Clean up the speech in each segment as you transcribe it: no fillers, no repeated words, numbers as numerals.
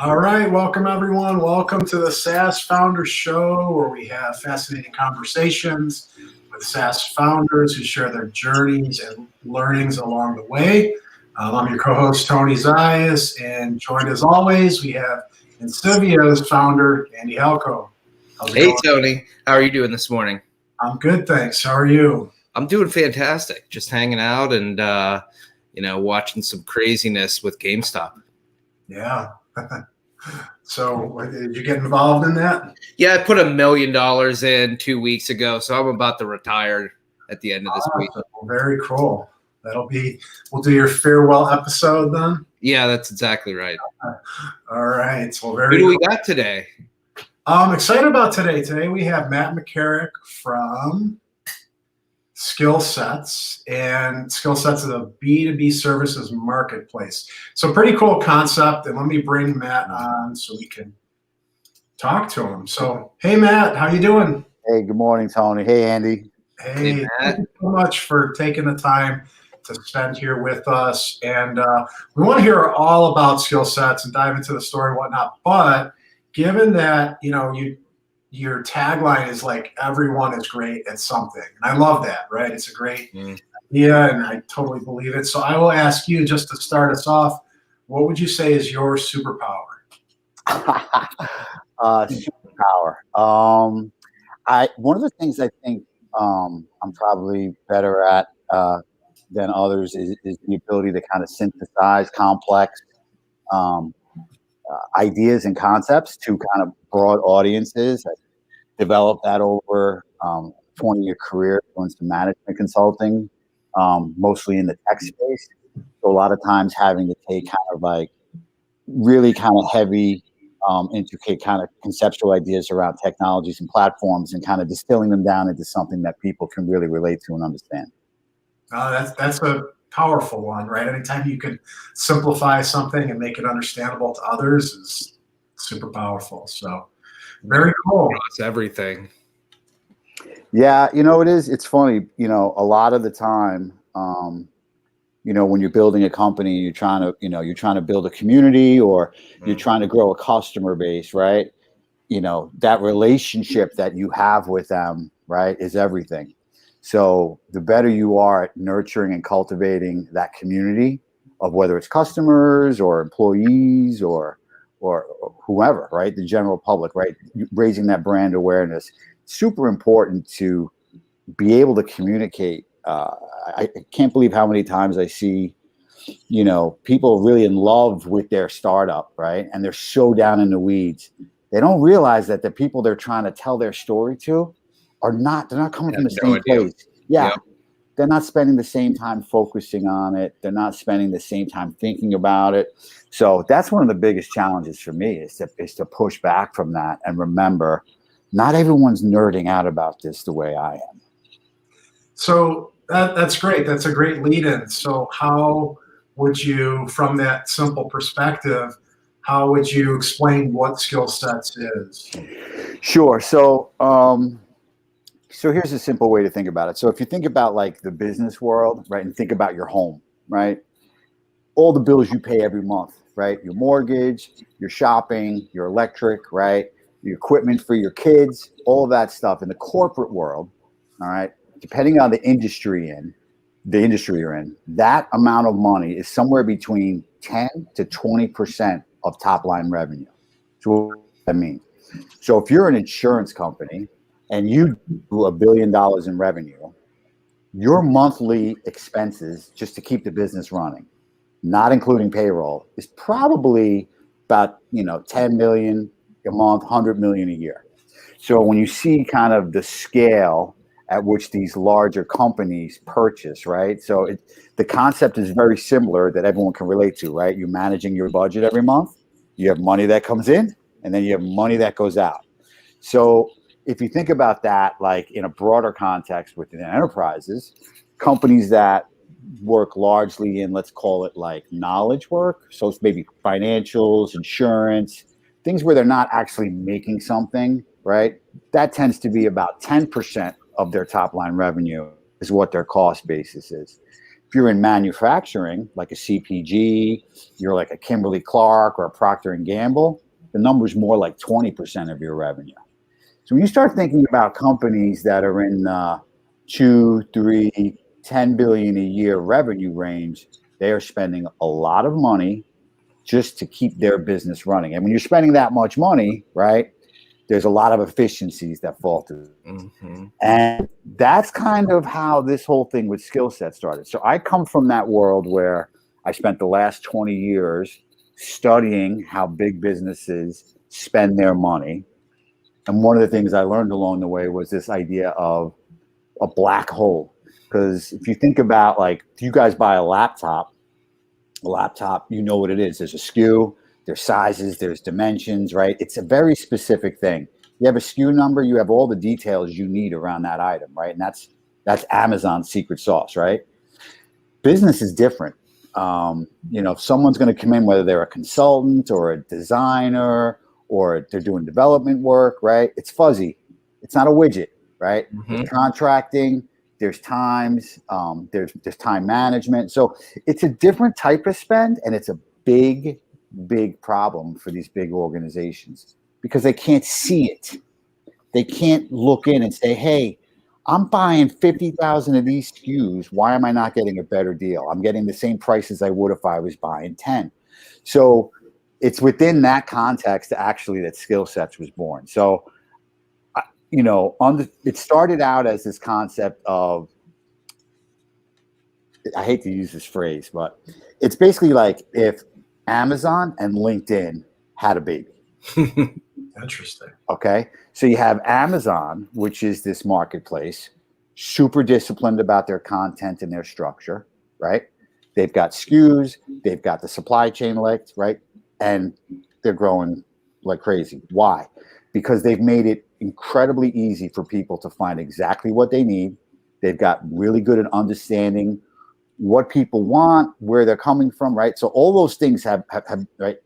All right, welcome everyone. Welcome to the SaaS Founders Show, where we have fascinating conversations with SaaS founders who share their journeys and learnings along the way. I'm your co-host, Tony Zayas, and joined as always, we have Insivia's founder, Andy Halco. How's it going? Tony. How are you doing this morning? I'm good, thanks. How are you? I'm doing fantastic. Just hanging out and, watching some craziness with GameStop. Yeah. So did you get involved in that? Yeah, I put $1 million in 2 weeks ago, so I'm about to retire at the end of this week. Very cool. We'll do your farewell episode then? Yeah, that's exactly right. All right. Well, Who do we got today? I'm excited about today. Today we have Matt McCarrick from SkillSetz, and SkillSetz is a B2B services marketplace. So pretty cool concept, and let me bring Matt on so we can talk to him. So, hey, Matt, how you doing? Hey, good morning, Tony. Hey, Andy. Hey, thank you so much for taking the time to spend here with us. And we want to hear all about SkillSetz and dive into the story and whatnot. But given that, your tagline is like, everyone is great at something. And I love that, right? It's a great idea, and I totally believe it. So I will ask you, just to start us off, what would you say is your superpower? Superpower. One of the things I think I'm probably better at than others is the ability to kind of synthesize complex ideas and concepts to kind of broad audiences. I developed that over 20-year career doing some management consulting, mostly in the tech space. So a lot of times having to take kind of like really kind of heavy, intricate kind of conceptual ideas around technologies and platforms and kind of distilling them down into something that people can really relate to and understand. That's a powerful one, right? Anytime you can simplify something and make it understandable to others is super powerful. So very cool. Across everything. Yeah, it is. It's funny, a lot of the time, when you're building a company, you're trying to build a community or you're trying to grow a customer base, right? That relationship that you have with them, right, is everything. So the better you are at nurturing and cultivating that community of whether it's customers or employees or whoever, right? The general public, right? Raising that brand awareness, super important to be able to communicate. I can't believe how many times I see, people really in love with their startup, right? And they're so down in the weeds. They don't realize that the people they're trying to tell their story to they're not coming from the same place. Yeah. They're not spending the same time focusing on it. They're not spending the same time thinking about it. So that's one of the biggest challenges for me is to push back from that and remember, not everyone's nerding out about this the way I am. So that's great. That's a great lead-in. So how would you, from that simple perspective, how would you explain what SkillSetz is? Sure. So here's a simple way to think about it. So if you think about like the business world, right, and think about your home, right? All the bills you pay every month, right? Your mortgage, your shopping, your electric, right? Your equipment for your kids, all of that stuff in the corporate world, all right? Depending on the industry you're in, that amount of money is somewhere between 10 to 20% of top line revenue. So what does that mean? So if you're an insurance company and you do $1 billion in revenue, your monthly expenses just to keep the business running, not including payroll, is probably about 10 million a month, 100 million a year. So when you see kind of the scale at which these larger companies purchase, right? So the concept is very similar that everyone can relate to, right? You're managing your budget every month. You have money that comes in, and then you have money that goes out. So if you think about that, like in a broader context within enterprises, companies that work largely in, let's call it like knowledge work. So it's maybe financials, insurance, things where they're not actually making something, right? That tends to be about 10% of their top line revenue is what their cost basis is. If you're in manufacturing, like a CPG, you're like a Kimberly-Clark or a Procter & Gamble, the number's more like 20% of your revenue. So when you start thinking about companies that are in 2, 3, 10 billion a year revenue range, they are spending a lot of money just to keep their business running. And when you're spending that much money, right, there's a lot of efficiencies that fall through. Mm-hmm. And that's kind of how this whole thing with SkillSetz started. So I come from that world where I spent the last 20 years studying how big businesses spend their money. And one of the things I learned along the way was this idea of a black hole. Because if you think about, like, if you guys buy a laptop, you know what it is. There's a SKU, there's sizes, there's dimensions, right? It's a very specific thing. You have a SKU number, you have all the details you need around that item, right? And that's Amazon's secret sauce, right? Business is different. If someone's going to come in, whether they're a consultant or a designer or they're doing development work, right? It's fuzzy. It's not a widget, right? Mm-hmm. There's contracting, there's times, there's time management. So it's a different type of spend, and it's a big problem for these big organizations because they can't see it. They can't look in and say, hey, I'm buying 50,000 of these SKUs. Why am I not getting a better deal? I'm getting the same price as I would if I was buying 10. So it's within that context actually that SkillSetz was born. So, it started out as this concept of, I hate to use this phrase, but it's basically like if Amazon and LinkedIn had a baby. Interesting. Okay. So you have Amazon, which is this marketplace, super disciplined about their content and their structure, right? They've got SKUs, they've got the supply chain licked, right? And they're growing like crazy. Why? Because they've made it incredibly easy for people to find exactly what they need. They've got really good at understanding what people want, where they're coming from, right? So all those things have right?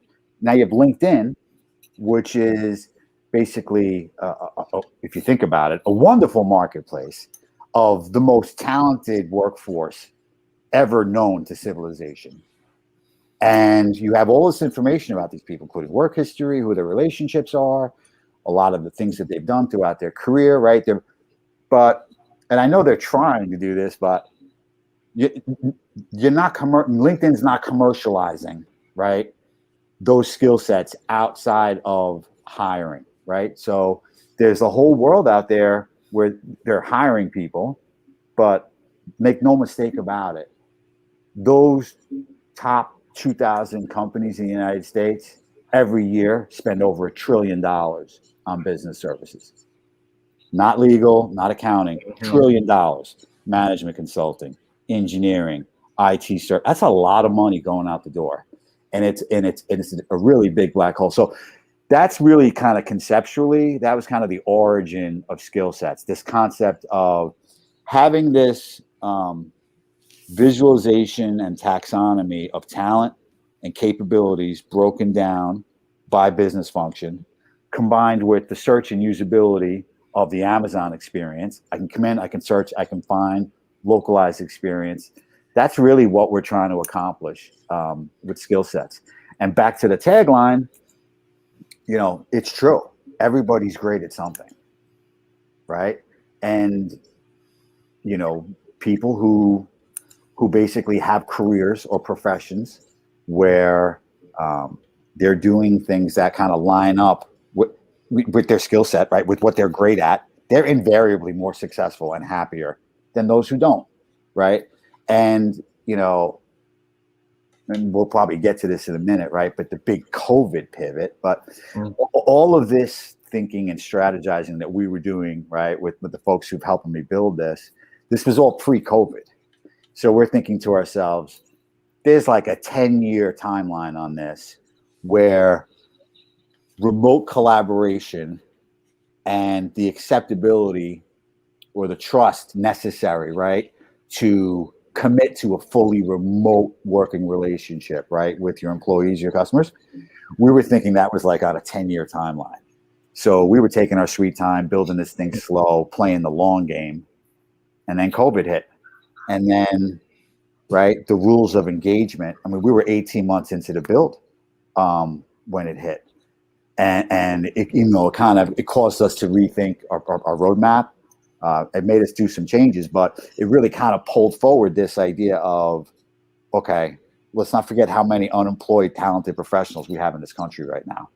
Now you have LinkedIn, which is basically, if you think about it, a wonderful marketplace of the most talented workforce ever known to civilization. And you have all this information about these people, including work history, who their relationships are, a lot of the things that they've done throughout their career, right? And I know they're trying to do this, but you're not LinkedIn's not commercializing, right? Those skill sets outside of hiring, right? So there's a whole world out there where they're hiring people, but make no mistake about it, those top 2,000 companies in the United States every year spend over $1 trillion on business services. Not legal, not accounting, $1 trillion, management consulting, engineering, IT service. That's a lot of money going out the door. And it's a really big black hole. So that's really kind of conceptually, that was kind of the origin of SkillSetz, this concept of having this visualization and taxonomy of talent and capabilities broken down by business function, combined with the search and usability of the Amazon experience. I can come in, I can search, I can find localized experience. That's really what we're trying to accomplish with SkillSetz. And back to the tagline, it's true. Everybody's great at something, right? And, people who basically have careers or professions where they're doing things that kind of line up with their skill set, right? With what they're great at, they're invariably more successful and happier than those who don't, right? And, and we'll probably get to this in a minute, right? But the big COVID pivot, but all of this thinking and strategizing that we were doing, right, with the folks who've helped me build this was all pre-COVID. So we're thinking to ourselves, there's like a 10-year timeline on this where remote collaboration and the acceptability or the trust necessary, right, to commit to a fully remote working relationship, right, with your employees, your customers. We were thinking that was like on a 10-year timeline. So we were taking our sweet time, building this thing slow, playing the long game. And then COVID hit. And then right? The rules of engagement. I mean, we were 18 months into the build when it hit. And it, it caused us to rethink our roadmap. It made us do some changes, but it really kind of pulled forward this idea of, okay, let's not forget how many unemployed, talented professionals we have in this country right now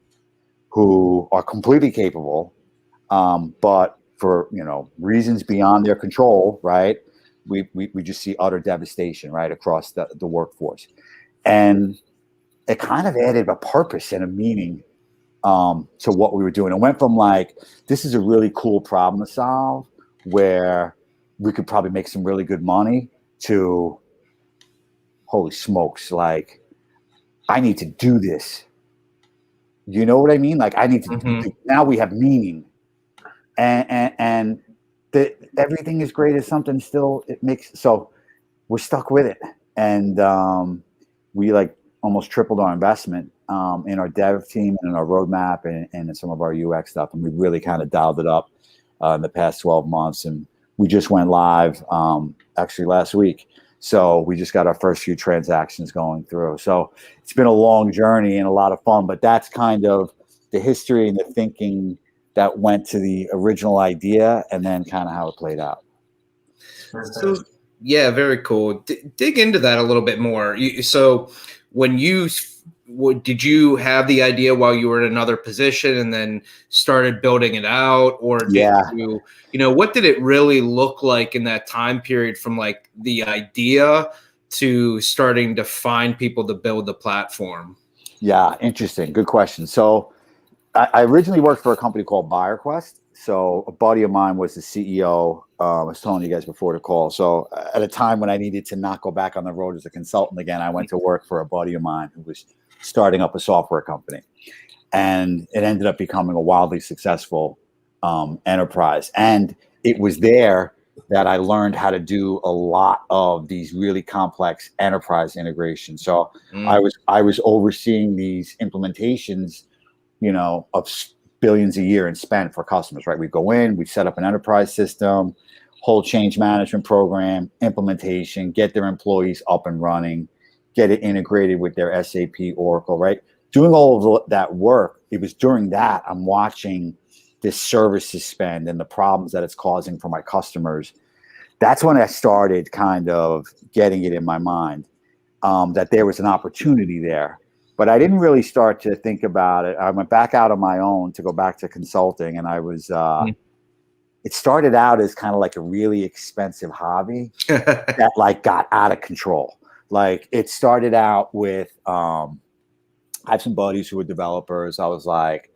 who are completely capable, but for reasons beyond their control, right? We just see utter devastation right across the workforce, and it kind of added a purpose and a meaning to what we were doing. It went from like, this is a really cool problem to solve where we could probably make some really good money, to holy smokes, like I need to do this. You know what I mean? Like I need to now we have meaning, and everything is great as something still it makes, so we're stuck with it. And we like almost tripled our investment in our dev team and in our roadmap and in some of our UX stuff. And we really kind of dialed it up in the past 12 months. And we just went live actually last week. So we just got our first few transactions going through. So it's been a long journey and a lot of fun, but that's kind of the history and the thinking that went to the original idea and then kind of how it played out. So, yeah, very cool. Dig into that a little bit more. So when did you have the idea while you were in another position and then started building it out, or did you what did it really look like in that time period from like the idea to starting to find people to build the platform? Yeah, interesting. Good question. So I originally worked for a company called BuyerQuest. So a buddy of mine was the CEO. I was telling you guys before the call. So at a time when I needed to not go back on the road as a consultant again, I went to work for a buddy of mine who was starting up a software company. And it ended up becoming a wildly successful enterprise. And it was there that I learned how to do a lot of these really complex enterprise integrations. So I was overseeing these implementations, of billions a year in spend for customers, right? We go in, we set up an enterprise system, whole change management program, implementation, get their employees up and running, get it integrated with their SAP, Oracle, right? Doing all of that work, it was during that I'm watching this services spend and the problems that it's causing for my customers. That's when I started kind of getting it in my mind that there was an opportunity there. But I didn't really start to think about it. I went back out on my own to go back to consulting, and I was it started out as kind of like a really expensive hobby that like got out of control. Like it started out with I have some buddies who were developers. I was like,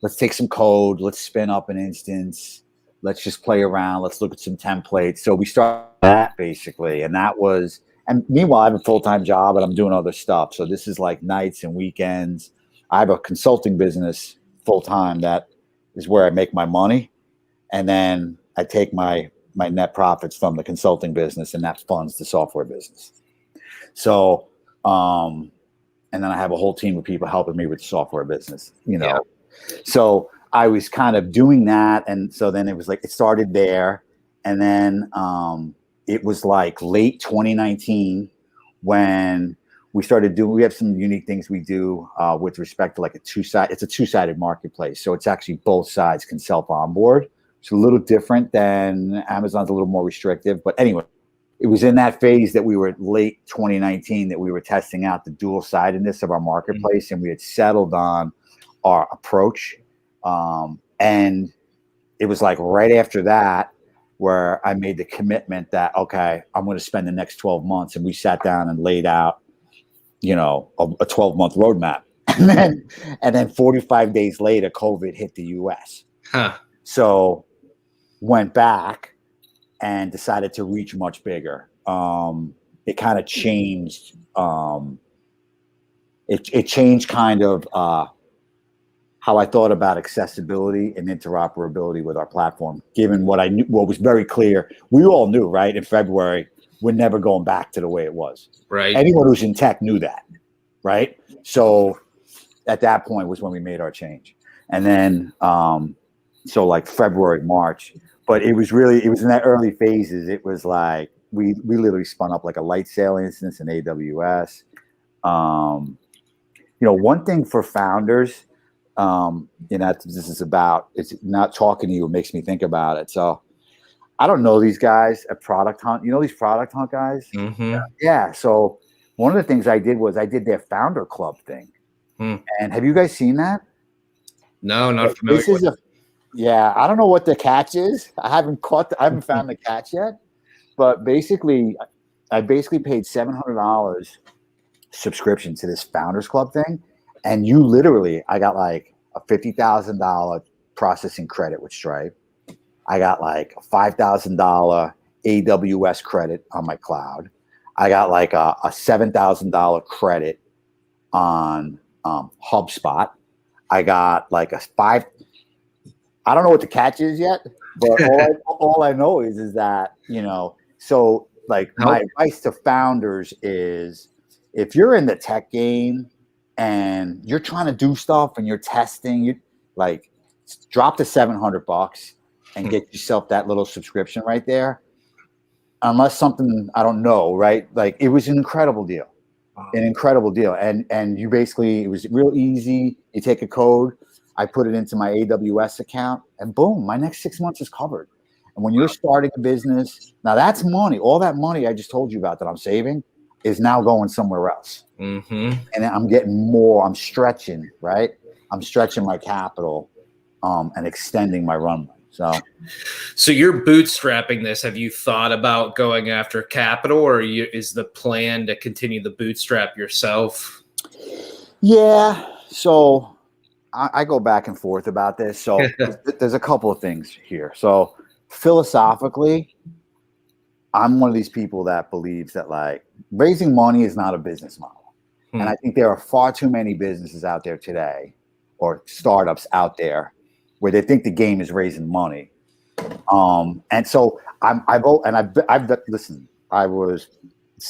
let's take some code, let's spin up an instance, let's just play around, let's look at some templates. So we started that basically, and that was. And meanwhile, I have a full-time job and I'm doing other stuff. So this is like nights and weekends. I have a consulting business full-time that is where I make my money. And then I take my net profits from the consulting business and that funds the software business. So, and then I have a whole team of people helping me with the software business, Yeah. So I was kind of doing that. And so then it was like, it started there. And then, it was like late 2019 when we started doing, we have some unique things we do with respect to like it's a two-sided marketplace. So it's actually both sides can self-onboard. It's a little different than Amazon's, a little more restrictive. But anyway, it was in that phase that we were late 2019 that we were testing out the dual-sidedness of our marketplace, and we had settled on our approach. And it was like right after that, where I made the commitment that, okay, I'm going to spend the next 12 months. And we sat down and laid out, a 12-month roadmap. And then 45 days later, COVID hit the US. So went back and decided to reach much bigger. It kind of changed. It changed kind of how I thought about accessibility and interoperability with our platform, given what I knew, what was very clear. We all knew, right, in February, we're never going back to the way it was. Right. Anyone who's in tech knew that, right? So at that point was when we made our change. And then, so like February, March, but it was in that early phases. It was like, we literally spun up like a light sale instance in AWS. One thing for founders, this is about, it's not talking to you, it makes me think about it. So I don't know these guys at Product Hunt. You know these Product Hunt guys? Mm-hmm. Yeah. So one of the things I did was I did their founder club thing. And have you guys seen that? No, not familiar. I don't know what the catch is. I haven't found the catch yet. But basically, I paid $700 subscription to this founders club thing. And I got like a $50,000 processing credit with Stripe. I got like a $5,000 AWS credit on my cloud. I got like a $7,000 credit on HubSpot. I got like I don't know what the catch is yet, but all I know is that, so like my advice to founders is, if you're in the tech game and you're trying to do stuff and you're testing, you like drop the $700 and get yourself that little subscription right there. Unless something, I don't know, right? Like it was an incredible deal. And you basically, it was real easy. You take a code, I put it into my AWS account, and boom, my next 6 months is covered. And when you're starting a business, now that's money. All that money I just told you about that I'm saving is now going somewhere else. Mm-hmm. And I'm getting more, I'm stretching, right? I'm stretching my capital and extending my runway. So you're bootstrapping this. Have you thought about going after capital, or is the plan to continue the bootstrap yourself? Yeah. So I go back and forth about this. So there's a couple of things here. So philosophically, I'm one of these people that believes that like raising money is not a business model. And I think there are far too many businesses out there today, or startups out there, where they think the game is raising money. And so listen, I was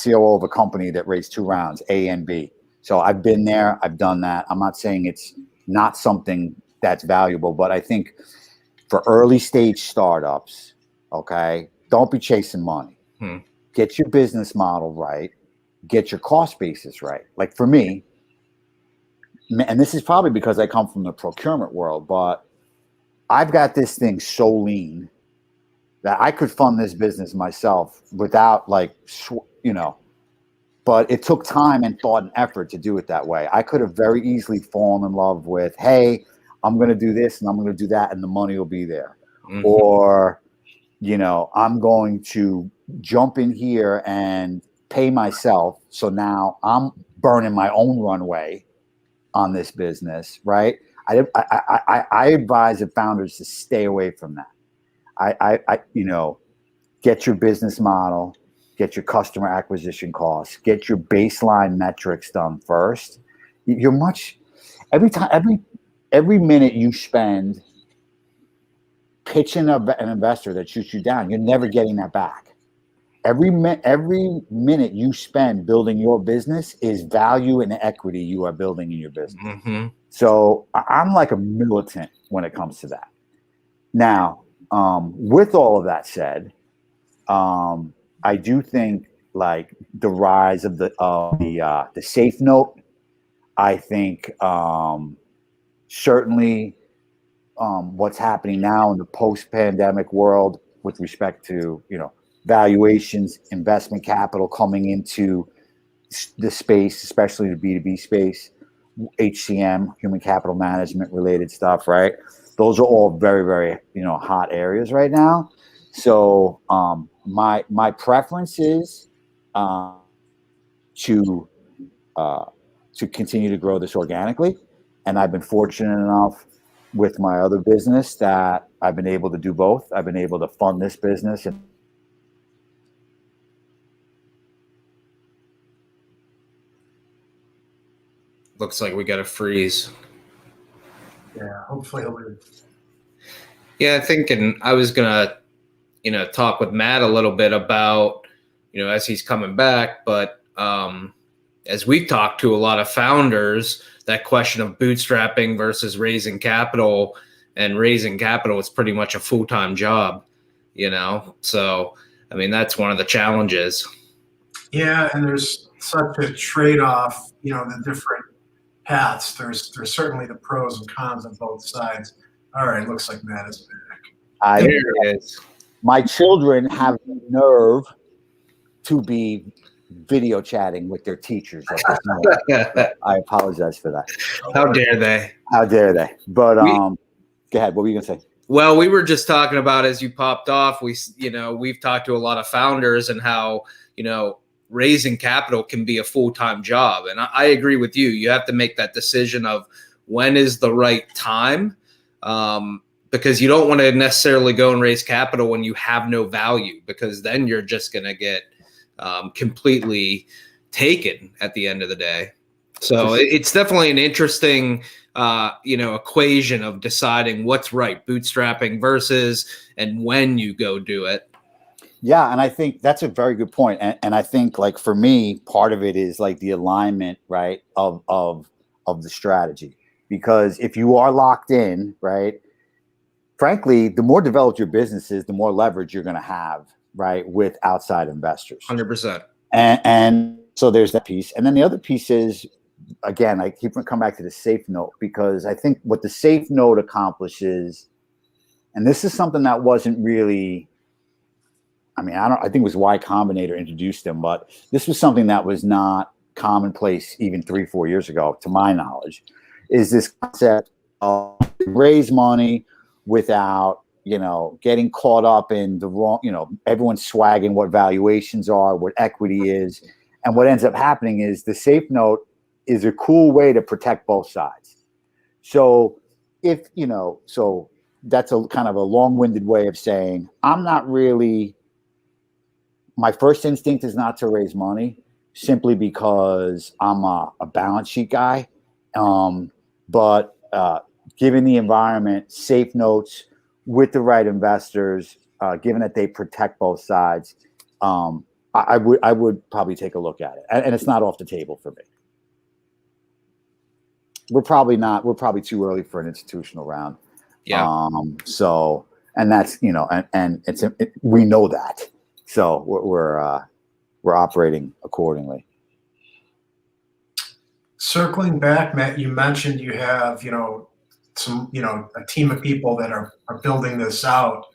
COO of a company that raised 2 rounds, A and B. So I've been there, I've done that. I'm not saying it's not something that's valuable, but I think for early stage startups, okay, don't be chasing money. Get your business model right, get your cost basis right. Like for me, and this is probably because I come from the procurement world, but I've got this thing so lean that I could fund this business myself without but it took time and thought and effort to do it that way. I could have very easily fallen in love with, hey, I'm going to do this and I'm going to do that and the money will be there. Mm-hmm. Or, I'm going to jump in here and pay myself. So now I'm burning my own runway on this business, right? I advise the founders to stay away from that. Get your business model, get your customer acquisition costs, get your baseline metrics done first. Every minute you spend pitching an investor that shoots you down, you're never getting that back. Every minute you spend building your business is value and equity you are building in your business. Mm-hmm. So I'm like a militant when it comes to that. Now, with all of that said, I do think like the rise of the safe note. I think certainly what's happening now in the post-pandemic world with respect to valuations, investment capital coming into the space, especially the B2B space, HCM, human capital management related stuff, right? Those are all very, very, hot areas right now. So my preference is to continue to grow this organically. And I've been fortunate enough with my other business that I've been able to do both. I've been able to fund this business and looks like we got a freeze. Yeah, hopefully he'll leave. Yeah, I think, and I was gonna, talk with Matt a little bit about, as he's coming back, but as we've talked to a lot of founders, that question of bootstrapping versus raising capital, and raising capital is pretty much a full-time job, so I mean, that's one of the challenges. Yeah, and there's such a trade-off, the different paths. There's certainly the pros and cons on both sides. All right, looks like Matt is back. There it is. My children have the nerve to be video chatting with their teachers at this moment. I apologize for that. How dare they? How dare they? But go ahead. What were you gonna say? Well, we were just talking about, as you popped off, we've talked to a lot of founders and how, raising capital can be a full-time job. And I agree with you. You have to make that decision of when is the right time, because you don't want to necessarily go and raise capital when you have no value, because then you're just going to get completely taken at the end of the day. So it's definitely an interesting, equation of deciding what's right, bootstrapping versus and when you go do it. Yeah, and I think that's a very good point. And I think, like, for me, part of it is like the alignment, right, of the strategy. Because if you are locked in, right, frankly, the more developed your business is, the more leverage you're going to have, right, with outside investors. 100%. And so there's that piece. And then the other piece is, again, I keep coming back to the safe note, because I think what the safe note accomplishes, and this is something that wasn't really, I think it was Y Combinator introduced them, but this was something that was not commonplace even 3-4 years ago, to my knowledge, is this concept of raise money without, getting caught up in the wrong, everyone's swagging what valuations are, what equity is. And what ends up happening is the safe note is a cool way to protect both sides. So so that's a kind of a long-winded way of saying, my first instinct is not to raise money, simply because I'm a balance sheet guy. But given the environment, safe notes with the right investors, given that they protect both sides, I would probably take a look at it. And it's not off the table for me. We're probably too early for an institutional round. Yeah. And that's, and we know that. So we're operating accordingly. Circling back, Matt, you mentioned you have, some, a team of people that are building this out.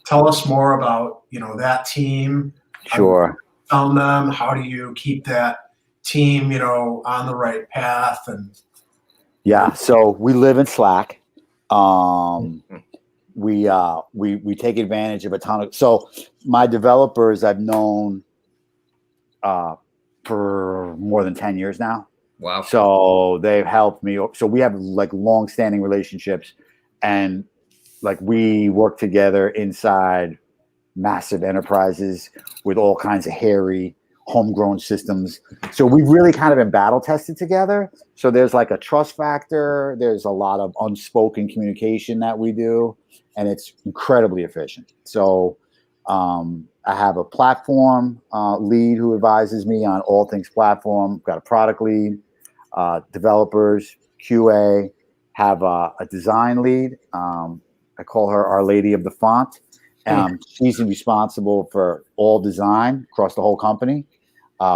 Tell us more about, that team. Sure. How do you found them? How do you keep that team, on the right path? And yeah, so we live in Slack. We take advantage of a ton of, so my developers I've known for more than 10 years now. Wow. So they've helped me. So we have like long-standing relationships, and like we work together inside massive enterprises with all kinds of hairy homegrown systems. So we've really kind of been battle tested together. So there's like a trust factor. There's a lot of unspoken communication that we do, and it's incredibly efficient. So I have a platform lead who advises me on all things platform. Got a product lead, developers, QA, have a design lead. I call her Our Lady of the Font. She's responsible for all design across the whole company.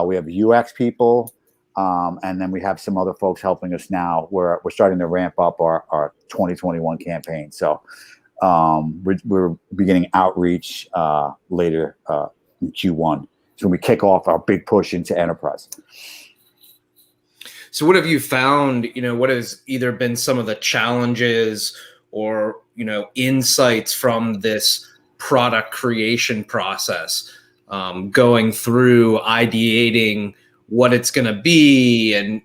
We have UX people, and then we have some other folks helping us now. We're starting to ramp up our 2021 campaign. So we're beginning outreach later in Q1. So when we kick off our big push into enterprise. So what have you found, what has either been some of the challenges or, insights from this product creation process, going through ideating what it's going to be and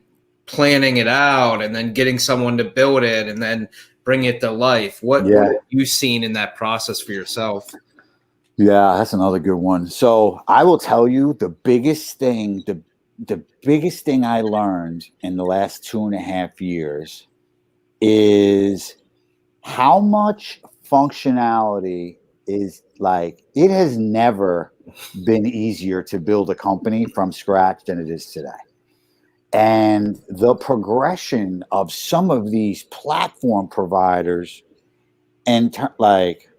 planning it out and then getting someone to build it and then bring it to life? What have you seen in that process for yourself? Yeah, that's another good one. So I will tell you the biggest thing I learned in the last 2.5 years is how much functionality is like, it has never been easier to build a company from scratch than it is today. And the progression of some of these platform providers, and like,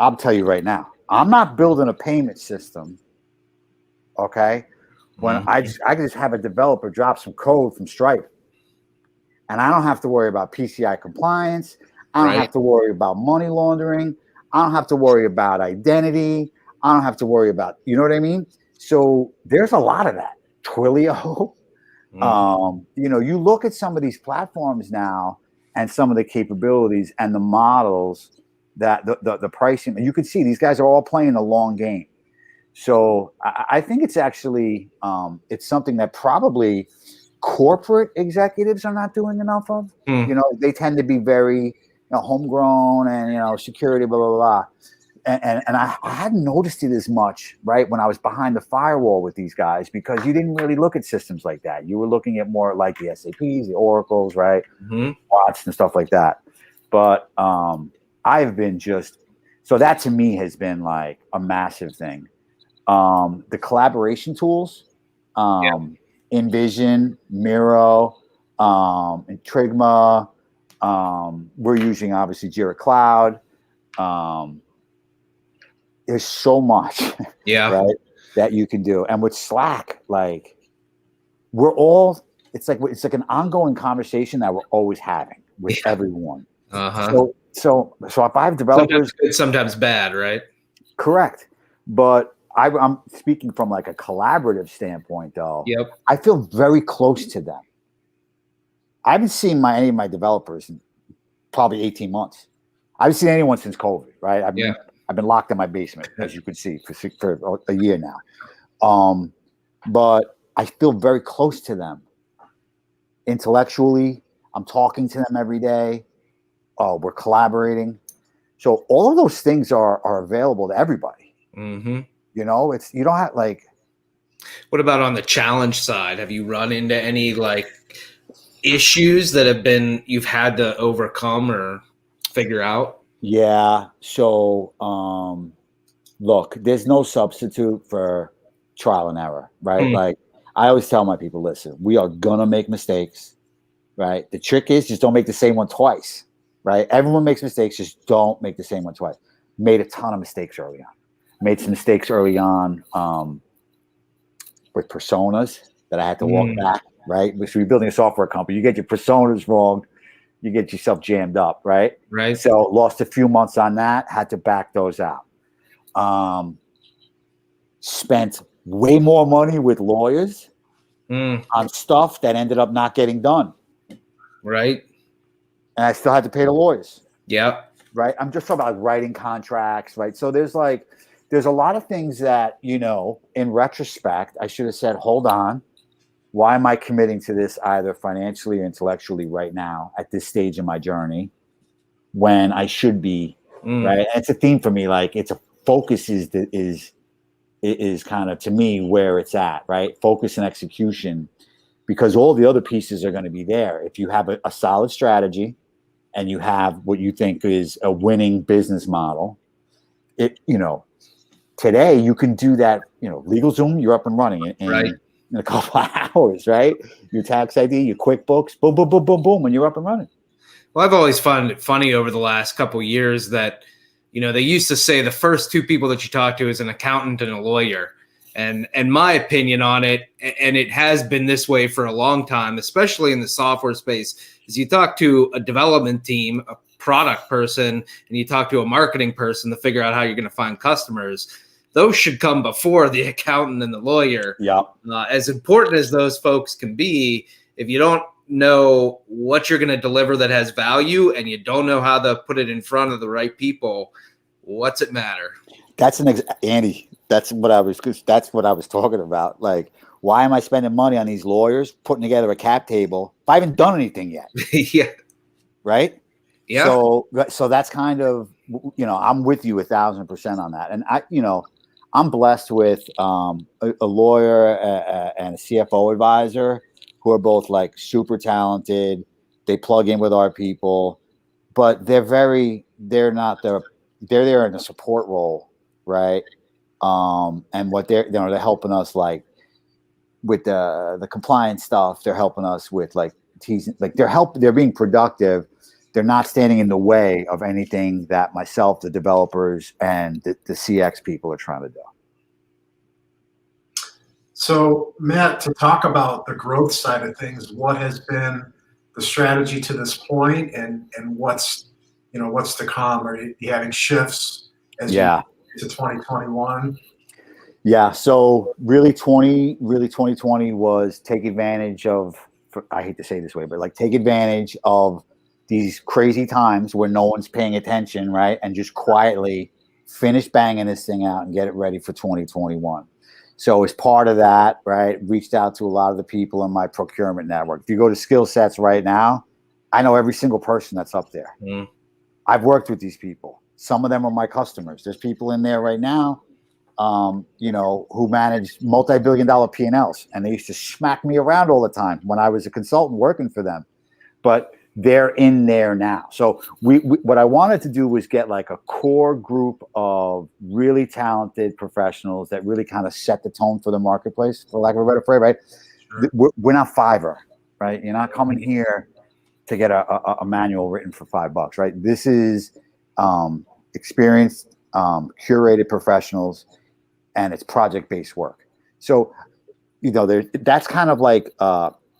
I'll tell you right now, I'm not building a payment system. Okay. When I can just have a developer drop some code from Stripe, and I don't have to worry about PCI compliance. I don't have to worry about money laundering. I don't have to worry about identity. I don't have to worry about, you know what I mean? So there's a lot of that. Twilio. You look at some of these platforms now and some of the capabilities and the models that the pricing, and you can see these guys are all playing a long game. So I think it's actually, it's something that probably corporate executives are not doing enough of. They tend to be very homegrown and security, blah blah blah. And I hadn't noticed it as much, right, when I was behind the firewall with these guys, because you didn't really look at systems like that. You were looking at more like the SAPs, the Oracles, right, Watts and stuff like that. But I've been so that to me has been like a massive thing. The collaboration tools, Envision, Miro, and Trigma. We're using obviously Jira Cloud. There's so much, right, that you can do. And with Slack, like it's like an ongoing conversation that we're always having with everyone. So if I have developers, sometimes good, sometimes bad, right? Correct. But I'm speaking from like a collaborative standpoint, though. I feel very close to them. I haven't seen any of my developers in probably 18 months. I haven't seen anyone since COVID, right? I've been locked in my basement, as you can see, for a year now. But I feel very close to them intellectually. I'm talking to them every day. We're collaborating. So all of those things are available to everybody. You don't have like. What about on the challenge side? Have you run into any like issues that you've had to overcome or figure out? Yeah. So, look, there's no substitute for trial and error, right? Like I always tell my people, listen, we are going to make mistakes, right? The trick is just don't make the same one twice, right? Everyone makes mistakes. Just don't make the same one twice. Made a ton of mistakes early on. Made some mistakes early on with personas that I had to walk back, right? So you're building a software company. You get your personas wrong. You get yourself jammed up, right? Right. So lost a few months on that, had to back those out. Spent way more money with lawyers on stuff that ended up not getting done. Right. And I still had to pay the lawyers. Yeah. Right. I'm just talking about writing contracts, right? So there's a lot of things that, in retrospect, I should have said, hold on. Why am I committing to this either financially or intellectually right now at this stage in my journey when I should be, right? And it's a theme for me. Like it's a focus is kind of to me where it's at, right? Focus and execution, because all the other pieces are going to be there. If you have a solid strategy and you have what you think is a winning business model, today you can do that, LegalZoom, you're up and running in a couple of hours, right? Your tax ID, your QuickBooks, boom, boom, boom, boom, boom, and you're up and running. Well, I've always found it funny over the last couple of years that, they used to say the first two people that you talk to is an accountant and a lawyer. And my opinion on it, and it has been this way for a long time, especially in the software space, is you talk to a development team, a product person, and you talk to a marketing person to figure out how you're going to find customers. Those should come before the accountant and the lawyer. Yeah. As important as those folks can be, if you don't know what you're going to deliver that has value and you don't know how to put it in front of the right people, what's it matter? That's Andy. That's what I was talking about. Like, why am I spending money on these lawyers putting together a cap table if I haven't done anything yet? Yeah. Right. Yeah. So that's kind of, I'm with you 1,000% on that. And I'm blessed with a lawyer and a CFO advisor who are both like super talented. They plug in with our people, but they're there in a support role, right? And what they're helping us like with the compliance stuff. They're helping us with like teasing, like they're being productive, they're not standing in the way of anything that myself, the developers, and the CX people are trying to do. So, Matt, to talk about the growth side of things, what has been the strategy to this point, and what's to come? Are you having shifts as you get to 2021? Yeah. So really 2020 was take advantage of, I hate to say it this way, but like take advantage of these crazy times where no one's paying attention, right? And just quietly finish banging this thing out and get it ready for 2021. So as part of that, right, reached out to a lot of the people in my procurement network. If you go to SkillSetz right now, I know every single person that's up there. Mm. I've worked with these people. Some of them are my customers. There's people in there right now, who manage multi-billion-dollar P&Ls, and they used to smack me around all the time when I was a consultant working for them. But they're in there now. So we what I wanted to do was get like a core group of really talented professionals that really kind of set the tone for the marketplace, for lack of a better phrase, right? Sure. We're not Fiverr, right? You're not coming here to get a manual written for $5, right? This is experienced, curated professionals, and it's project-based work. So, that's kind of like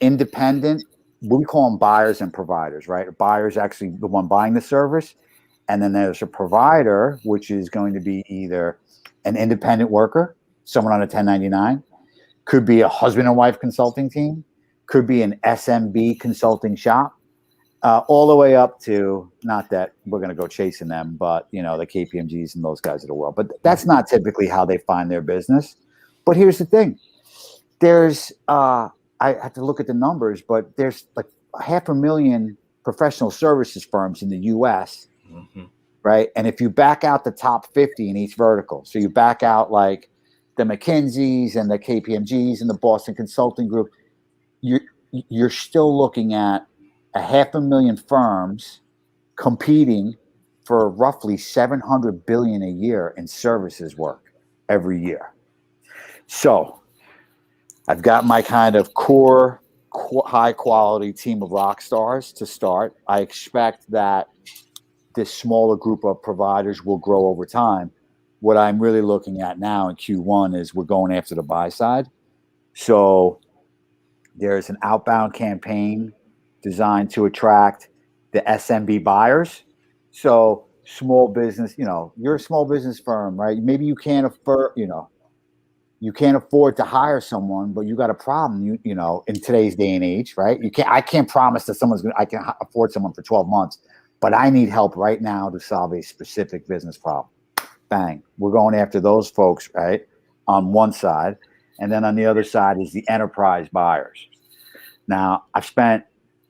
independent. We call them buyers and providers, right? A buyer is actually the one buying the service. And then there's a provider, which is going to be either an independent worker, someone on a 1099, could be a husband and wife consulting team, could be an SMB consulting shop, all the way up to, not that we're going to go chasing them, but, the KPMGs and those guys of the world. But that's not typically how they find their business. But here's the thing. There's I have to look at the numbers, but there's like 500,000 professional services firms in the US, right? And if you back out the top 50 in each vertical, so you back out like the McKinseys and the KPMGs and the Boston Consulting Group, you're still looking at 500,000 firms competing for roughly $700 billion a year in services work every year. So I've got my kind of core high quality team of rock stars to start. I expect that this smaller group of providers will grow over time. What I'm really looking at now in Q1 is we're going after the buy side. So there's an outbound campaign designed to attract the SMB buyers. So small business, you're a small business firm, right? Maybe you can't afford, you can't afford to hire someone, but you got a problem, in today's day and age, right? I can't promise that I can afford someone for 12 months, but I need help right now to solve a specific business problem. Bang. We're going after those folks, right? On one side. And then on the other side is the enterprise buyers. Now, I've spent,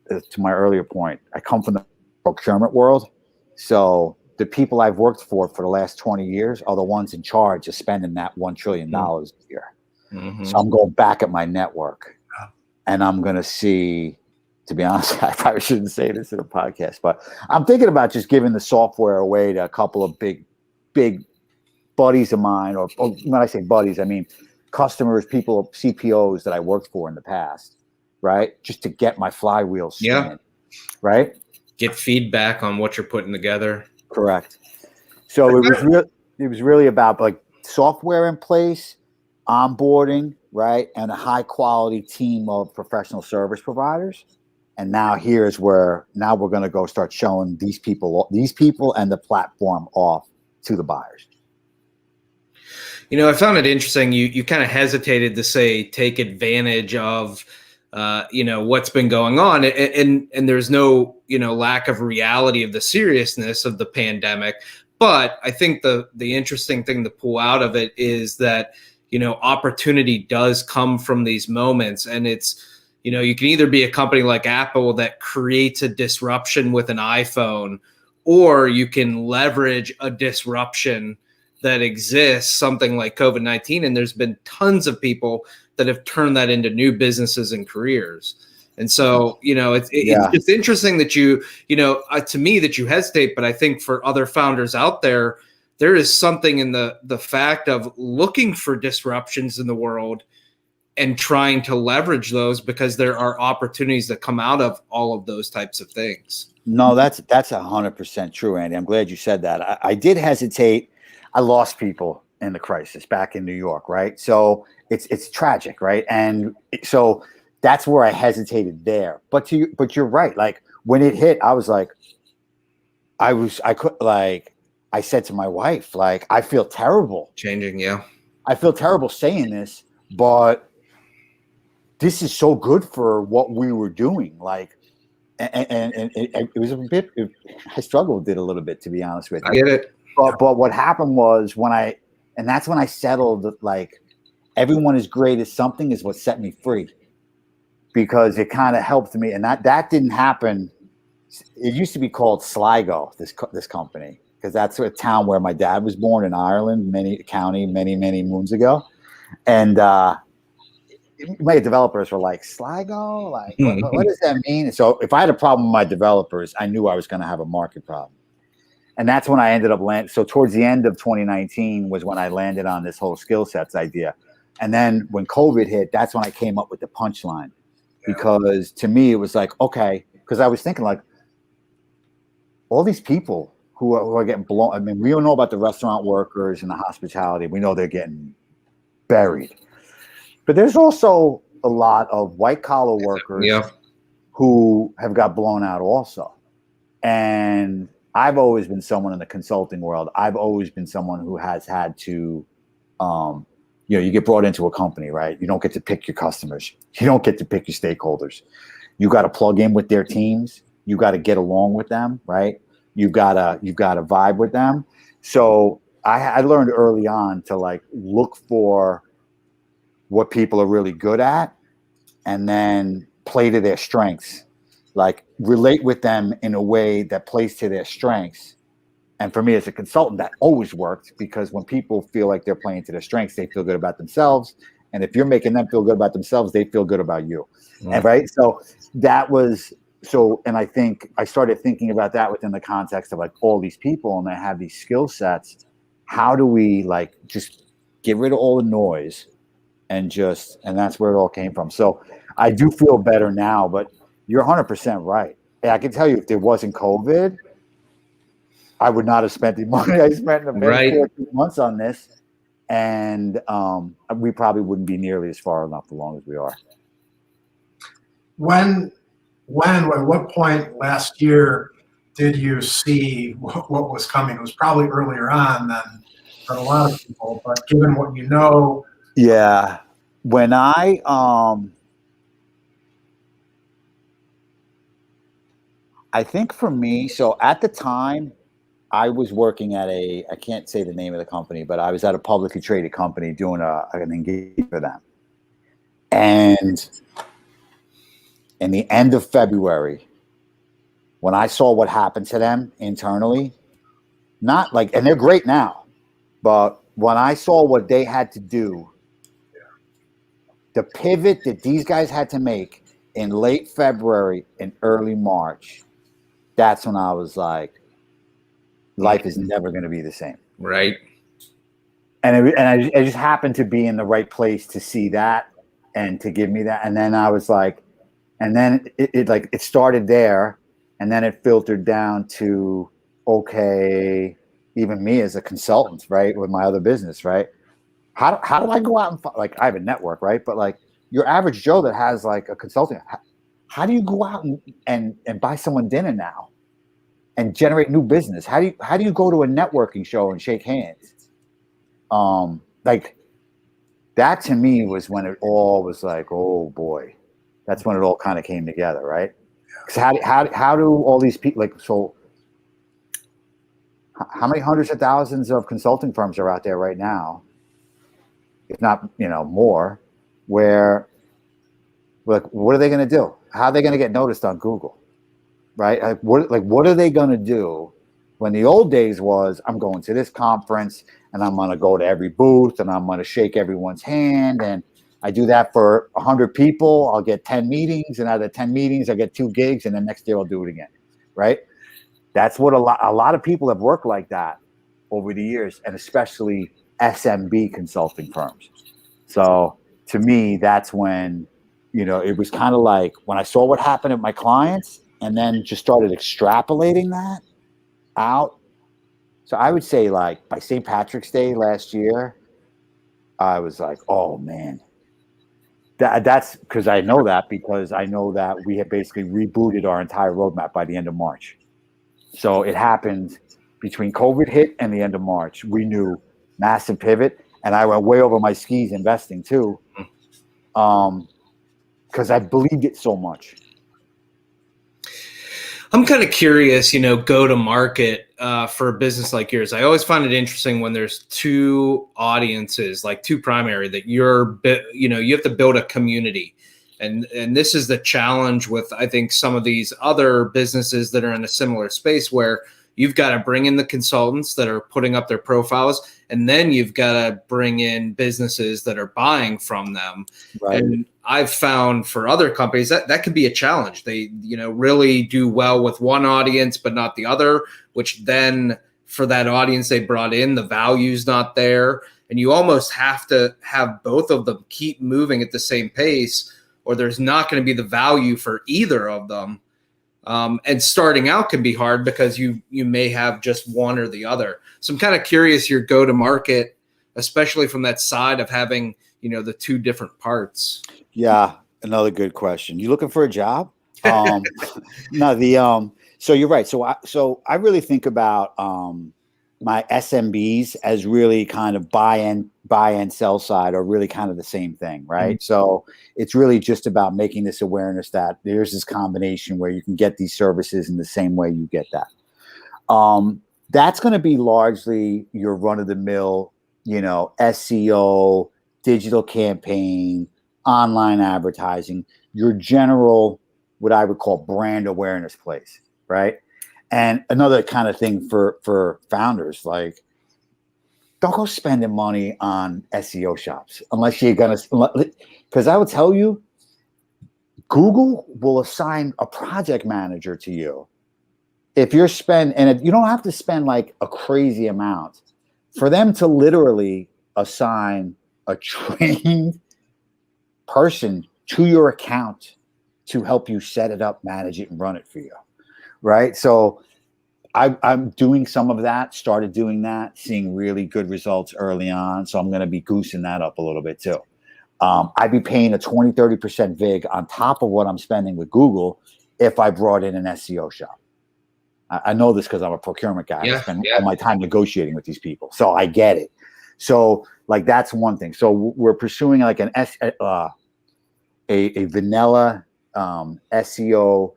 to my earlier point, I come from the procurement world. So the people I've worked for the last 20 years are the ones in charge of spending that $1 trillion a year. Mm-hmm. So I'm going back at my network, and I'm going to see, to be honest, I probably shouldn't say this in a podcast, but I'm thinking about just giving the software away to a couple of big buddies of mine, or when I say buddies, I mean customers, people, CPOs that I worked for in the past, right? Just to get my flywheel spinning, right? Get feedback on what you're putting together. Correct. So it was really about like software in place, onboarding, right, and a high quality team of professional service providers. And now here's where we're going to go start showing these people and the platform off to the buyers. I found it interesting. You kind of hesitated to say take advantage of what's been going on, and there's no lack of reality of the seriousness of the pandemic. But I think the interesting thing to pull out of it is that opportunity does come from these moments, and it's you can either be a company like Apple that creates a disruption with an iPhone, or you can leverage a disruption that exists, something like COVID-19, and there's been tons of people that have turned that into new businesses and careers. And so, it's just interesting that to me that you hesitate, but I think for other founders out there is something in the fact of looking for disruptions in the world and trying to leverage those, because there are opportunities that come out of all of those types of things. No, that's 100% true, Andy. I'm glad you said that. I did hesitate. I lost people in the crisis back in New York, right? So it's tragic, right? And so that's where I hesitated there. But you're right. Like when it hit, I was like, I said to my wife, like, I feel terrible. Changing, yeah. I feel terrible saying this, but this is so good for what we were doing. Like, and it was a bit, I struggled with it a little bit, to be honest with you. I get it. But what happened was that's when I settled that, like, everyone is great at something is what set me free, because it kind of helped me. And that didn't happen. It used to be called Sligo, this company, because that's a town where my dad was born in Ireland, many moons ago. And my developers were like, Sligo? Like, what does that mean? And so if I had a problem with my developers, I knew I was going to have a market problem. And that's when I ended up landing. So towards the end of 2019 was when I landed on this whole SkillSetz idea. And then when COVID hit, that's when I came up with the punchline. Because to me, it was like, okay, because I was thinking, like, all these people who are getting blown. I mean, we don't know about the restaurant workers and the hospitality. We know they're getting buried. But there's also a lot of white collar workers who have got blown out also. And I've always been someone in the consulting world. I've always been someone who has had to, you get brought into a company, right? You don't get to pick your customers. You don't get to pick your stakeholders. You got to plug in with their teams. You got to get along with them, right? You've got to vibe with them. So I learned early on to, like, look for what people are really good at and then play to their strengths, like relate with them in a way that plays to their strengths. And for me as a consultant, that always worked, because when people feel like they're playing to their strengths, they feel good about themselves. And if you're making them feel good about themselves, they feel good about you. And right. So and I think I started thinking about that within the context of, like, all these people, and they have these skill sets. How do we, like, just get rid of all the noise and that's where it all came from. So I do feel better now, but you're 100% right. And I can tell you, if there wasn't COVID, I would not have spent the money I spent in the past 14 months on this. And we probably wouldn't be nearly as far enough along as we are. At what point last year did you see what was coming? It was probably earlier on than for a lot of people, but given what you know. Yeah. When I think for me, so at the time I was working at I can't say the name of the company, but I was at a publicly traded company doing an engagement for them. And in the end of February, when I saw what happened to them internally, not like, and they're great now, but when I saw what they had to do, the pivot that these guys had to make in late February and early March, that's when I was like, life is never going to be the same. Right. And I just happened to be in the right place to see that and to give me that. And then I was like, and then it started there, and then it filtered down to, okay, even me as a consultant, right, with my other business, right? How do I go out and like, I have a network, right? But like your average Joe that has like a consulting, how do you go out and buy someone dinner now and generate new business? How do you go to a networking show and shake hands? Like that to me was when it all was like, oh boy, that's when it all kind of came together, right? Because how do all these people, like, so how many hundreds of thousands of consulting firms are out there right now, if not, more, where, like, what are they going to do? How are they going to get noticed on Google, right? What are they going to do when the old days was, I'm going to this conference and I'm going to go to every booth and I'm going to shake everyone's hand, and I do that for 100 people, I'll get 10 meetings, and out of the 10 meetings, I get 2 gigs, and then next year I'll do it again, right? That's what a lot of people have worked like that over the years, and especially SMB consulting firms. So to me, that's when, it was kind of like when I saw what happened at my clients and then just started extrapolating that out. So I would say like by St. Patrick's Day last year, I was like, oh man, that's because I know that we had basically rebooted our entire roadmap by the end of March. So it happened between COVID hit and the end of March. We knew massive pivot, and I went way over my skis investing too, because I believed it so much. I'm kind of curious, go to market for a business like yours. I always find it interesting when there's two audiences, like two primary, that you have to build a community. And this is the challenge with, I think, some of these other businesses that are in a similar space where you've got to bring in the consultants that are putting up their profiles, and then you've got to bring in businesses that are buying from them. Right. And I've found for other companies that can be a challenge. They, really do well with one audience, but not the other, which then for that audience they brought in, the value's not there. And you almost have to have both of them keep moving at the same pace, or there's not going to be the value for either of them. And starting out can be hard because you may have just one or the other. So I'm kind of curious your go-to-market, especially from that side of having, the two different parts. Yeah, another good question. You looking for a job? No, so you're right. So I really think about my SMBs as really kind of buy and sell side are really kind of the same thing, right? Mm-hmm. So it's really just about making this awareness that there's this combination where you can get these services in the same way you get that. That's going to be largely your run-of-the-mill, SEO, digital campaign, online advertising, your general, what I would call brand awareness plays, right? And another kind of thing for founders, like, don't go spending money on SEO shops unless you're going to, because I will tell you, Google will assign a project manager to you. If you don't have to spend like a crazy amount for them to literally assign a trained person to your account to help you set it up, manage it, and run it for you. Right. So I'm doing some of that, started doing that, seeing really good results early on. So I'm going to be goosing that up a little bit too. I'd be paying a 20-30% VIG on top of what I'm spending with Google if I brought in an SEO shop. I know this because I'm a procurement guy. I spend all my time negotiating with these people. So I get it. So like, that's one thing. So we're pursuing like a vanilla SEO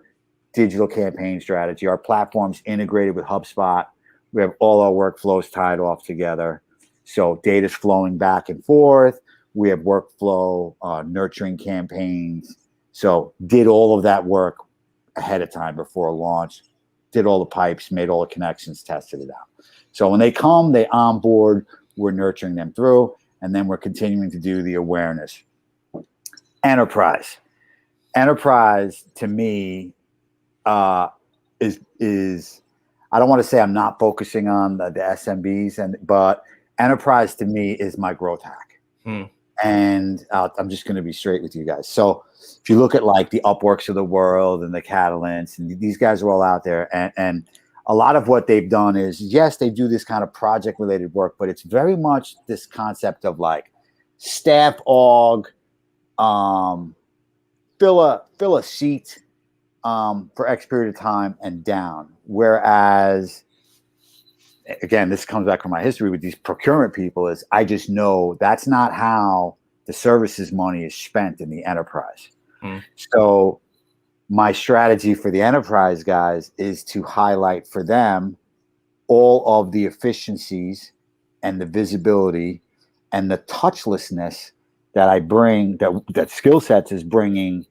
digital campaign strategy. Our platform's integrated with HubSpot. We have all our workflows tied off together. So data's flowing back and forth. We have workflow, nurturing campaigns. So did all of that work ahead of time before launch, did all the pipes, made all the connections, tested it out. So when they come, they onboard, we're nurturing them through, and then we're continuing to do the awareness. Enterprise to me, is I don't want to say I'm not focusing on the SMBs, but enterprise to me is my growth hack. And I'm just going to be straight with you guys. So if you look at like the Upworks of the world and the Catalans, and these guys are all out there, and a lot of what they've done is, yes, they do this kind of project related work, but it's very much this concept of like staff aug, fill a seat for X period of time and down. Whereas, again, this comes back from my history with these procurement people, is I just know that's not how the services money is spent in the enterprise. So my strategy for the enterprise guys is to highlight for them all of the efficiencies and the visibility and the touchlessness that I bring, that SkillSetz is bringing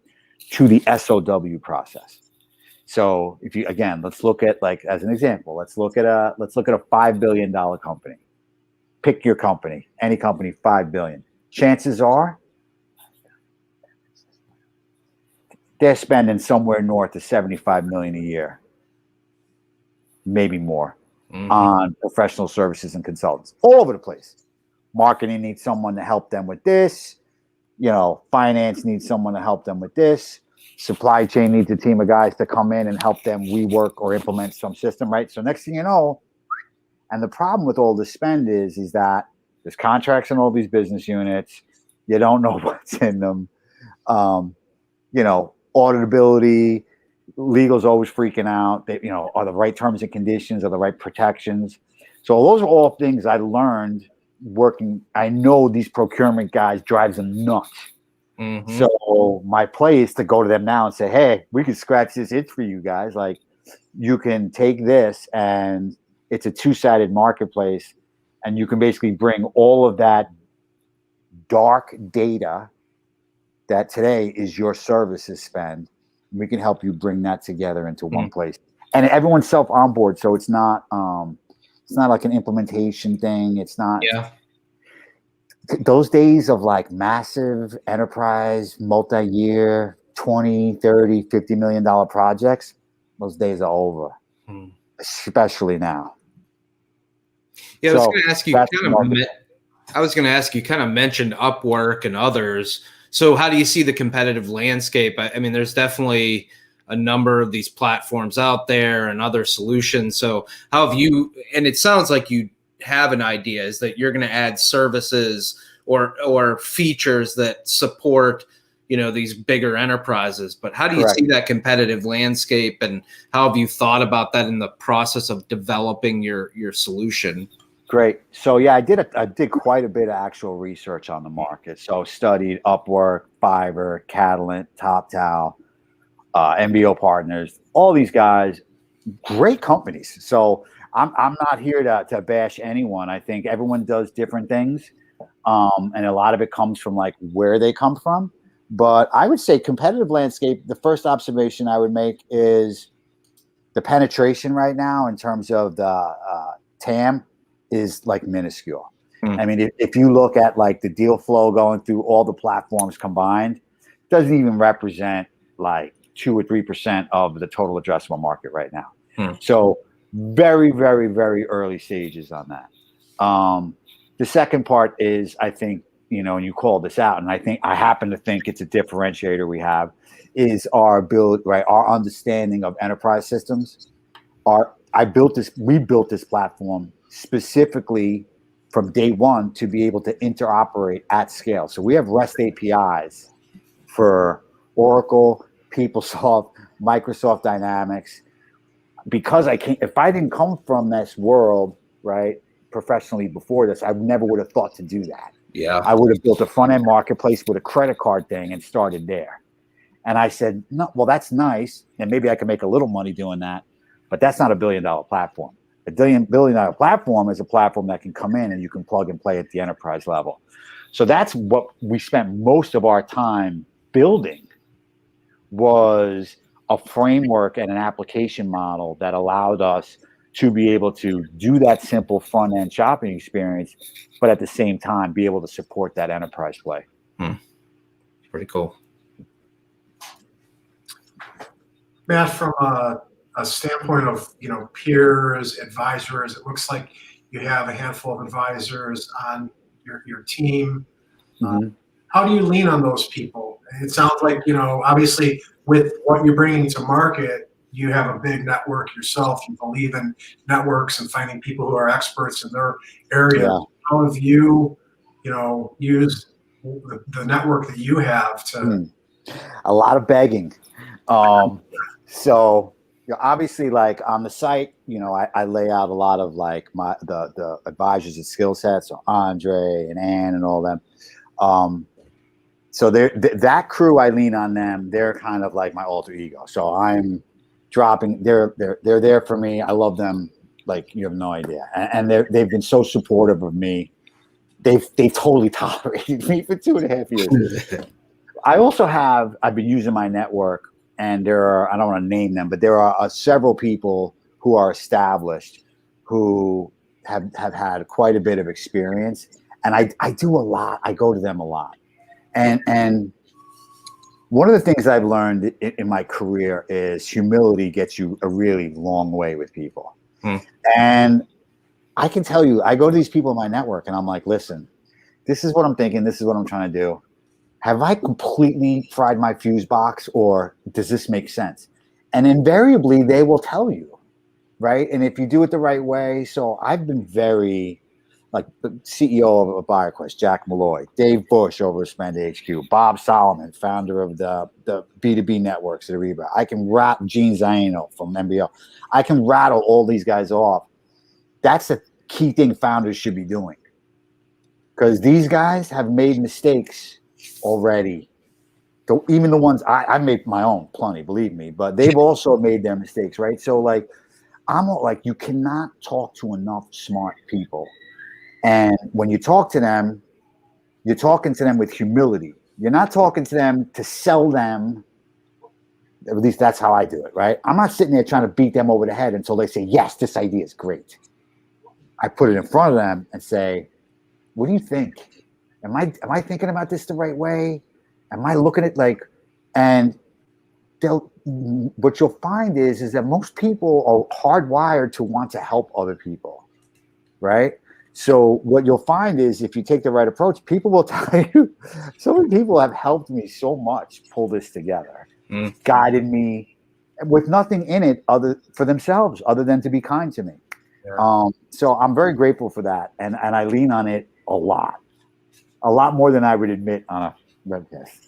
to the SOW process. So if you, again, let's look at, like, as an example, let's look at a $5 billion company. Pick your company, any company, $5 billion. Chances are they're spending somewhere north of $75 million a year, maybe more, on professional services and consultants all over the place. Marketing needs someone to help them with this. finance needs someone to help them with this. Supply chain needs a team of guys to come in and help them rework or implement some system, right? So next thing you know, and the problem with all this spend is that there's contracts in all these business units. You don't know what's in them. Auditability, legal's always freaking out. Are the right terms and conditions, are the right protections? So those are all things I learned working. I know these procurement guys drives them nuts. Mm-hmm. So my play is to go to them now and say, hey, we can scratch this itch for you guys. Like, you can take this, and it's a two-sided marketplace, and you can basically bring all of that dark data that today is your services spend. We can help you bring that together into one place, and everyone's self-onboard. So it's not like an implementation thing. It's not those days of like massive enterprise, multi-year, 20, 30, $50 million projects. Those days are over, especially now. Yeah, I was going to ask you. I was going to ask you. Kind of mentioned Upwork and others. So, how do you see the competitive landscape? I mean, there's definitely a number of these platforms out there and other solutions. So, how have you? And it sounds like you have an idea. Is that you're going to add services or features that support these bigger enterprises? But how do you see that competitive landscape, and how have you thought about that in the process of developing your solution? Great. So yeah, I did quite a bit of actual research on the market. So studied Upwork, Fiverr, Catalent, TopTal, MBO Partners, all these guys, great companies. So I'm not here to bash anyone. I think everyone does different things, and a lot of it comes from like where they come from. But I would say competitive landscape. The first observation I would make is the penetration right now in terms of the TAM is like minuscule. I mean, if you look at like the deal flow going through all the platforms combined, it doesn't even represent like 2 or 3% of the total addressable market right now. So very, very, very early stages on that. The second part is, I think, and you called this out, and I happen to think it's a differentiator we have, is our understanding of enterprise systems. We built this platform specifically from day one to be able to interoperate at scale. So we have REST APIs for Oracle, PeopleSoft, Microsoft Dynamics. Because if I didn't come from this world, right, professionally before this, I never would have thought to do that. Yeah, I would have built a front end marketplace with a credit card thing and started there. And I said, no, well, that's nice, and maybe I can make a little money doing that, but that's not a $1 billion platform. A $1 billion platform is a platform that can come in and you can plug and play at the enterprise level. So that's what we spent most of our time building, was a framework and an application model that allowed us to be able to do that simple front end shopping experience, but at the same time be able to support that enterprise play. Pretty cool. Matt, from a standpoint of peers, advisors, it looks like you have a handful of advisors on your team. How do you lean on those people? It sounds like obviously with what you're bringing to market, you have a big network yourself. You believe in networks and finding people who are experts in their area. Yeah. How have you used the network that you have to? A lot of begging. So obviously, like on the site, I lay out a lot of like the advisors at SkillSetz, so Andre and Ann and all them. So that crew, I lean on them. They're kind of like my alter ego. So I'm dropping. They're there for me. I love them like you have no idea. And they've been so supportive of me. They've totally tolerated me for 2.5 years. I've been using my network. And there are, I don't want to name them, but there are several people who are established who have had quite a bit of experience. And I do a lot. I go to them a lot. And one of the things I've learned in my career is humility gets you a really long way with people. And I can tell you, I go to these people in my network and I'm like, listen, this is what I'm thinking. This is what I'm trying to do. have I completely fried my fuse box, or does this make sense? And invariably they will tell you, right? And if you do it the right way. So I've been very, like the CEO of BuyerQuest, Jack Malloy, Dave Bush over at Spend HQ, Bob Solomon, founder of the B2B networks at Ariba. I can rattle Gene Zaino from MBO. I can rattle all these guys off. That's the key thing founders should be doing, because these guys have made mistakes already. Even the ones I made my own plenty, believe me, but they've also made their mistakes, right? So like, I'm like, you cannot talk to enough smart people. And when you talk to them, you're talking to them with humility. You're not talking to them to sell them. At least that's how I do it, right? I'm not sitting there trying to beat them over the head until they say, yes, this idea is great. I put it in front of them and say, what do you think? Am I thinking about this the right way? Am I looking at like, and what you'll find is that most people are hardwired to want to help other people, right? So what you'll find is if you take the right approach, people will tell you. So many people have helped me so much pull this together, guided me with nothing in it for themselves other than to be kind to me. Yeah. So I'm very grateful for that, and I lean on it a lot more than I would admit on a webcast.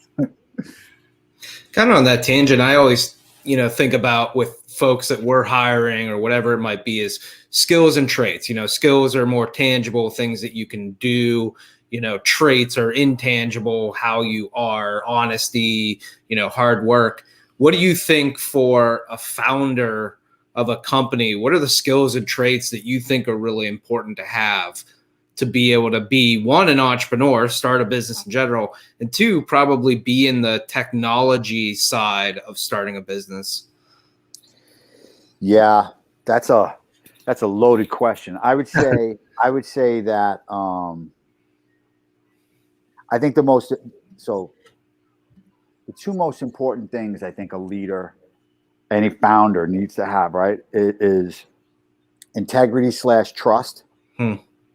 Kind of on that tangent, I always, think about with folks that we're hiring or whatever it might be is skills and traits. Skills are more tangible things that you can do. Traits are intangible, how you are, honesty, hard work. What do you think for a founder of a company? What are the skills and traits that you think are really important to have to be able to be, one, an entrepreneur, start a business in general, and two, probably be in the technology side of starting a business? Yeah, that's a loaded question. I would say that I think the two most important things I think a leader, any founder needs to have, right, is integrity/trust.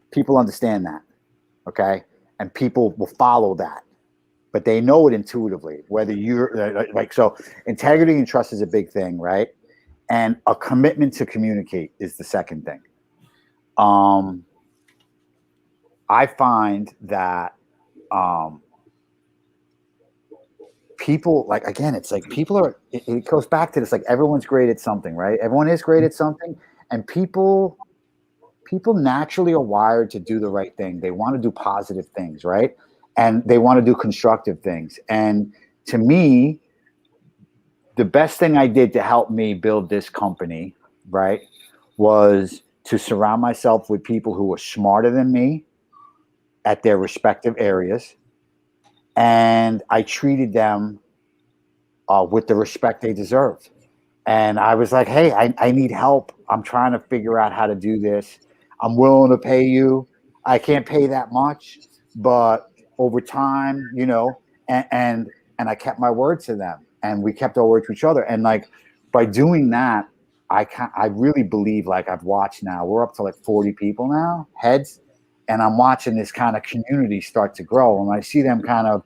People understand that, okay? And people will follow that, but they know it intuitively, whether you're so integrity and trust is a big thing, right? And a commitment to communicate is the second thing. I find that people, like, again, it's like people are, it goes back to this, like everyone's great at something, right? Everyone is great at something, and people naturally are wired to do the right thing. They want to do positive things, right? And they want to do constructive things. And to me, the best thing I did to help me build this company, right, was to surround myself with people who were smarter than me at their respective areas. And I treated them with the respect they deserved. And I was like, hey, I need help. I'm trying to figure out how to do this. I'm willing to pay you. I can't pay that much, but over time, and I kept my word to them, and we kept our word to each other. And like, by doing that, I really believe, like, I've watched now, we're up to like 40 people now, heads, and I'm watching this kind of community start to grow. And I see them kind of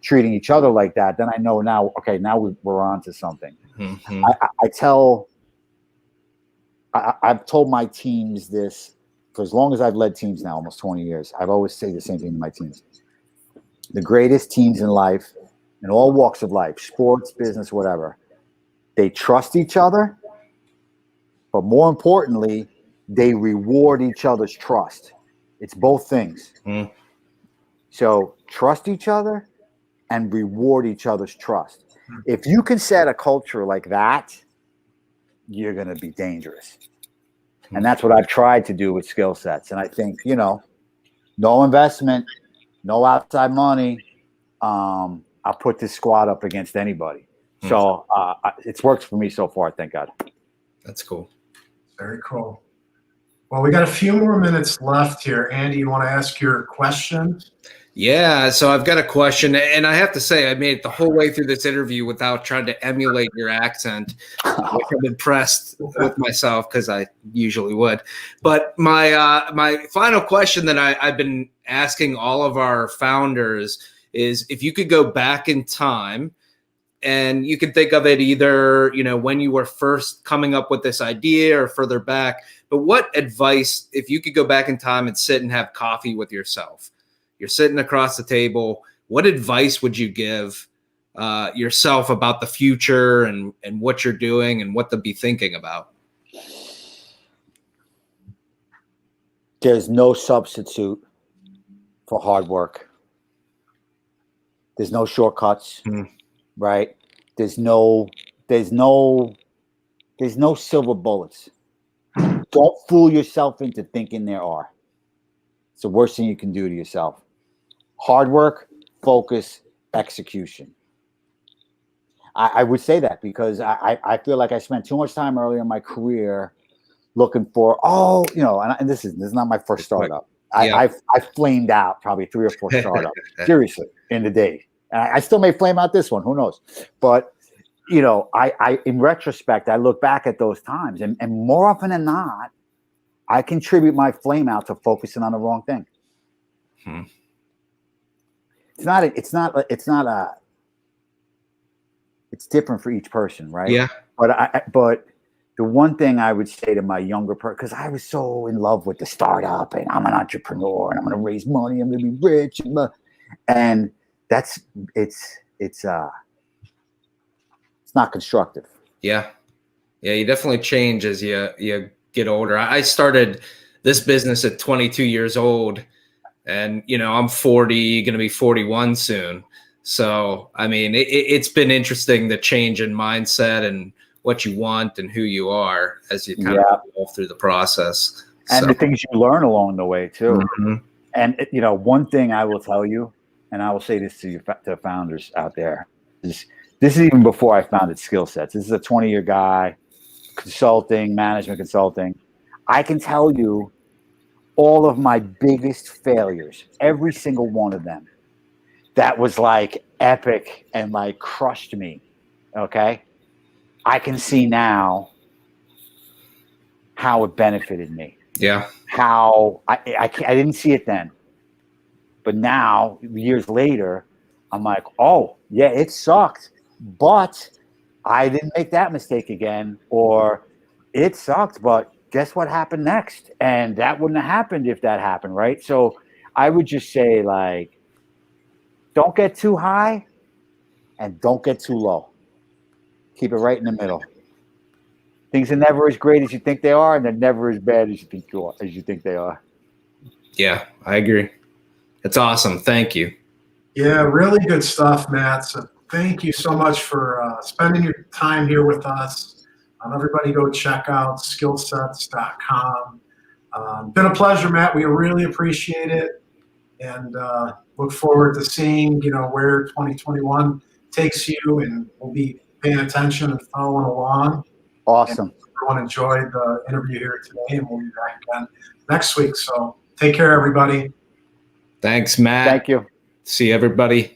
treating each other like that, then I know now, okay, now we're on to something. Mm-hmm. I've told my teams this for as long as I've led teams now, almost 20 years. I've always said the same thing to my teams. The greatest teams in life, in all walks of life, sports, business, whatever, they trust each other, but more importantly, they reward each other's trust. It's both things. Mm. So trust each other and reward each other's trust. If you can set a culture like that, you're going to be dangerous. And that's what I've tried to do with SkillSetz. And I think, no investment, no outside money. I'll put this squad up against anybody. So it's worked for me so far, thank God. That's cool. Very cool. Well, we got a few more minutes left here. Andy, you want to ask your question? Yeah, so I've got a question, and I have to say I made it the whole way through this interview without trying to emulate your accent, which I'm impressed with myself because I usually would. But my final question that I've been asking all of our founders is if you could go back in time, and you can think of it either, when you were first coming up with this idea or further back, but what advice, if you could go back in time and sit and have coffee with yourself, you're sitting across the table, what advice would you give yourself about the future and what you're doing and what to be thinking about? There's no substitute for hard work. There's no shortcuts, right? There's no silver bullets. Don't fool yourself into thinking there are. It's the worst thing you can do to yourself. Hard work, focus, execution. I would say that because I feel like I spent too much time early in my career looking for, and this is not my first startup. I flamed out probably 3 or 4 startups, seriously, in the day. And I still may flame out this one, who knows? But, I in retrospect, I look back at those times and more often than not, I contribute my flame out to focusing on the wrong thing. It's different for each person, right? Yeah. But the one thing I would say to my younger person, because I was so in love with the startup and I'm an entrepreneur and I'm going to raise money, I'm going to be rich, and it's not constructive. Yeah, you definitely change as you get older. I started this business at 22 years old, and I'm 40, going to be 41 soon. So, I mean, it's been interesting, the change in mindset and what you want and who you are as you kind of evolve through the process. And the things you learn along the way too. And, one thing I will tell you, and I will say this to you, to founders out there, is this is even before I founded SkillSetz. This is a 20-year guy, management consulting. I can tell you all of my biggest failures, every single one of them, that was like epic and like crushed me. Okay. I can see now how it benefited me. Yeah. How I didn't see it then, but now years later, I'm like, oh yeah, it sucked, but I didn't make that mistake again, or it sucked, but guess what happened next? And that wouldn't have happened if that happened, right? So I would just say, like, don't get too high and don't get too low. Keep it right in the middle. Things are never as great as you think they are, and they're never as bad as you think they are. Yeah, I agree. That's awesome. Thank you. Yeah, really good stuff, Matt. So thank you so much for spending your time here with us. Everybody go check out SkillSetz.com. Been a pleasure, Matt. We really appreciate it, and look forward to seeing where 2021 takes you, and we'll be paying attention and following along. Awesome. And everyone enjoyed the interview here today, and we'll be back again next week. So take care, everybody. Thanks, Matt. Thank you. See everybody.